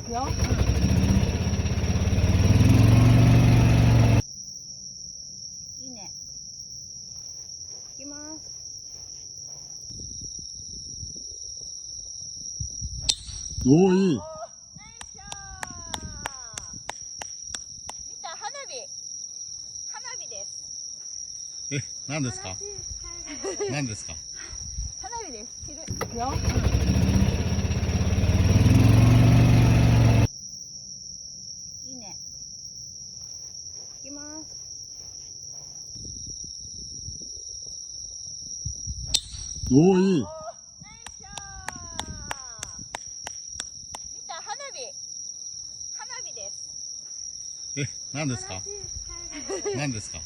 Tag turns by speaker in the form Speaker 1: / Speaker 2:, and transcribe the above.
Speaker 1: くよ。いいね。いきます。
Speaker 2: おー、いい。
Speaker 1: よいしょー。見た、花火。花火です。
Speaker 2: え、何ですか？何ですか？
Speaker 1: 花火です。昼。いくよ。いいね。いきます。
Speaker 2: おー、いい。
Speaker 1: よいしょー。見た、花火。花火です。
Speaker 2: え、何ですか？何ですか？